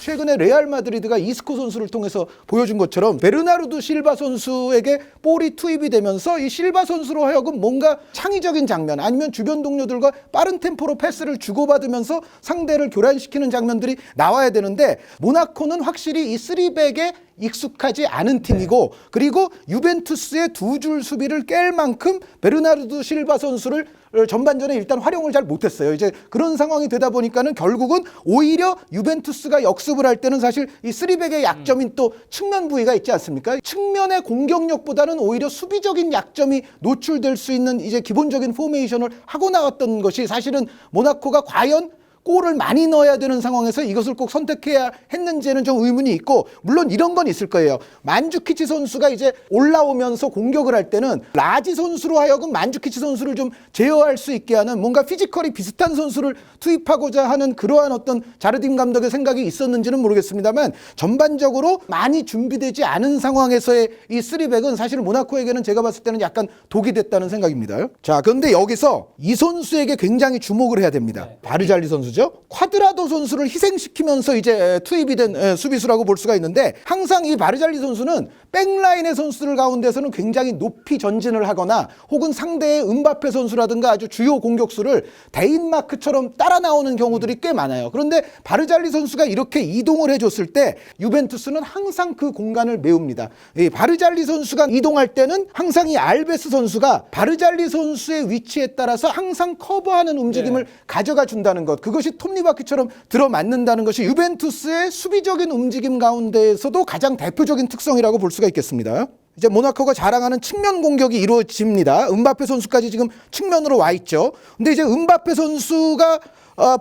최근에 레알 마드리드가 이스코 선수를 통해서 보여준 것처럼 베르나르도 실바 선수에게 볼이 투입이 되면서 이 실바 선수로 하여금 뭔가 창의적인 장면 아니면 주변 동료들과 빠른 템포로 패스를 주고받으면서 상대를 교란시키는 장면들이 나와야 되는데 모나코는 확실히 이 3백에 익숙하지 않은 팀이고 그리고 유벤투스의 두 줄 수비를 깰 만큼 베르나르도 실바 선수를 전반전에 일단 활용을 잘 못했어요. 이제 그런 상황이 되다 보니까는 결국은 오히려 유벤투스가 역습을 할 때는 사실 이 3백의 약점인 또 측면 부위가 있지 않습니까? 측면의 공격력보다는 오히려 수비적인 약점이 노출될 수 있는 이제 기본적인 포메이션을 하고 나왔던 것이 사실은 모나코가 과연 골을 많이 넣어야 되는 상황에서 이것을 꼭 선택해야 했는지에는 좀 의문이 있고 물론 이런 건 있을 거예요. 만주키치 선수가 이제 올라오면서 공격을 할 때는 라지 선수로 하여금 만주키치 선수를 좀 제어할 수 있게 하는 뭔가 피지컬이 비슷한 선수를 투입하고자 하는 그러한 어떤 자르딘 감독의 생각이 있었는지는 모르겠습니다만 전반적으로 많이 준비되지 않은 상황에서의 이 3백은 사실 모나코에게는 제가 봤을 때는 약간 독이 됐다는 생각입니다. 자, 그런데 여기서 이 선수에게 굉장히 주목을 해야 됩니다. 바르잘리 선수죠. 쿼드라도 선수를 희생시키면서 이제 투입이 된 수비수라고 볼 수가 있는데 항상 이 바르잘리 선수는 백라인의 선수들 가운데서는 굉장히 높이 전진을 하거나 혹은 상대의 음바페 선수라든가 아주 주요 공격수를 데인마크처럼 따라 나오는 경우들이 꽤 많아요. 그런데 바르잘리 선수가 이렇게 이동을 해줬을 때 유벤투스는 항상 그 공간을 메웁니다. 이 바르잘리 선수가 이동할 때는 항상 이 알베스 선수가 바르잘리 선수의 위치에 따라서 항상 커버하는 움직임을 가져가 준다는 것. 그것이 톱니바퀴처럼 들어맞는다는 것이 유벤투스의 수비적인 움직임 가운데에서도 가장 대표적인 특성이라고 볼 수가 있겠습니다. 이제 모나코가 자랑하는 측면 공격이 이루어집니다. 음바페 선수까지 지금 측면으로 와 있죠. 근데 이제 음바페 선수가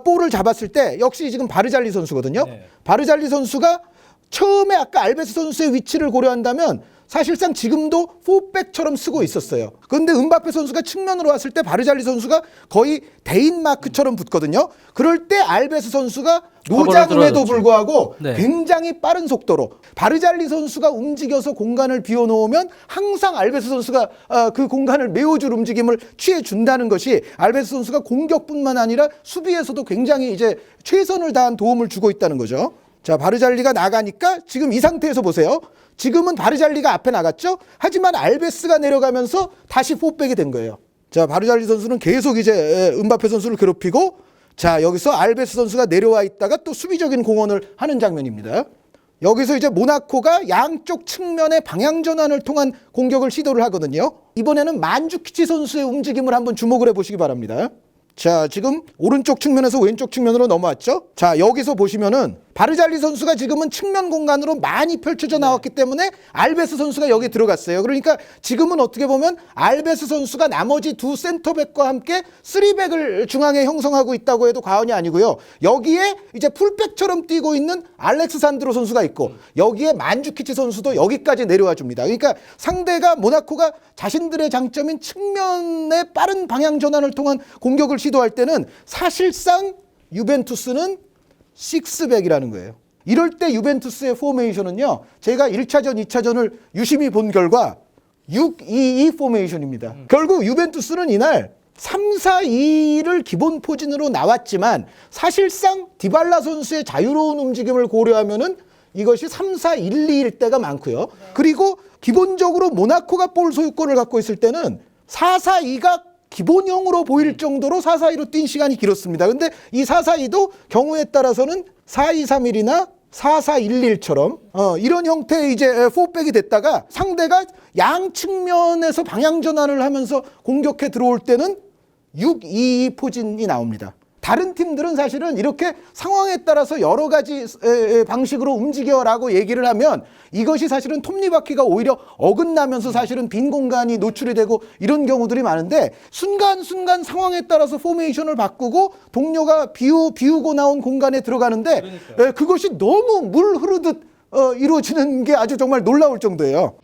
볼을 잡았을 때 역시 지금 바르잘리 선수거든요. 바르잘리 선수가 처음에 아까 알베스 선수의 위치를 고려한다면 사실상 지금도 4백처럼 쓰고 있었어요. 그런데 음바페 선수가 측면으로 왔을 때 바르잘리 선수가 거의 데인마크처럼 붙거든요. 그럴 때 알베스 선수가 노장임에도 불구하고 굉장히 빠른 속도로 바르잘리 선수가 움직여서 공간을 비워놓으면 항상 알베스 선수가 그 공간을 메워줄 움직임을 취해준다는 것이 알베스 선수가 공격뿐만 아니라 수비에서도 굉장히 이제 최선을 다한 도움을 주고 있다는 거죠. 자, 바르잘리가 나가니까 지금 이 상태에서 보세요. 지금은 바르잘리가 앞에 나갔죠. 하지만 알베스가 내려가면서 다시 4백이 된 거예요. 자, 바르잘리 선수는 계속 이제 음바페 선수를 괴롭히고 자, 여기서 알베스 선수가 내려와 있다가 또 수비적인 공헌을 하는 장면입니다. 여기서 이제 모나코가 양쪽 측면의 방향 전환을 통한 공격을 시도를 하거든요. 이번에는 만주키치 선수의 움직임을 한번 주목을 해보시기 바랍니다. 자, 지금 오른쪽 측면에서 왼쪽 측면으로 넘어왔죠. 자, 여기서 보시면은 바르잘리 선수가 지금은 측면 공간으로 많이 펼쳐져 나왔기 때문에 알베스 선수가 여기 들어갔어요. 그러니까 지금은 어떻게 보면 알베스 선수가 나머지 두 센터백과 함께 3백을 중앙에 형성하고 있다고 해도 과언이 아니고요. 여기에 이제 풀백처럼 뛰고 있는 알렉스산드로 선수가 있고 여기에 만주키치 선수도 여기까지 내려와 줍니다. 그러니까 상대가 모나코가 자신들의 장점인 측면의 빠른 방향 전환을 통한 공격을 시도할 때는 사실상 유벤투스는 6백이라는 거예요. 이럴 때 유벤투스의 포메이션은요. 제가 1차전, 2차전을 유심히 본 결과 6-2-2 포메이션입니다. 결국 유벤투스는 이날 3-4-2를 기본 포진으로 나왔지만 사실상 디발라 선수의 자유로운 움직임을 고려하면은 이것이 3-4-1-2일 때가 많고요. 그리고 기본적으로 모나코가 볼 소유권을 갖고 있을 때는 4-4-2가 기본형으로 보일 정도로 4-4-2로 뛴 시간이 길었습니다. 근데 이 4-4-2도 경우에 따라서는 4-2-3-1이나 4-4-1-1처럼 이런 형태의 이제 4백이 됐다가 상대가 양 측면에서 방향 전환을 하면서 공격해 들어올 때는 6-2-2 포진이 나옵니다. 다른 팀들은 사실은 이렇게 상황에 따라서 여러 가지 방식으로 움직여라고 얘기를 하면 이것이 사실은 톱니바퀴가 오히려 어긋나면서 사실은 빈 공간이 노출이 되고 이런 경우들이 많은데 순간순간 상황에 따라서 포메이션을 바꾸고 동료가 비우고 나온 공간에 들어가는데 그것이 너무 물 흐르듯 이루어지는 게 아주 정말 놀라울 정도예요.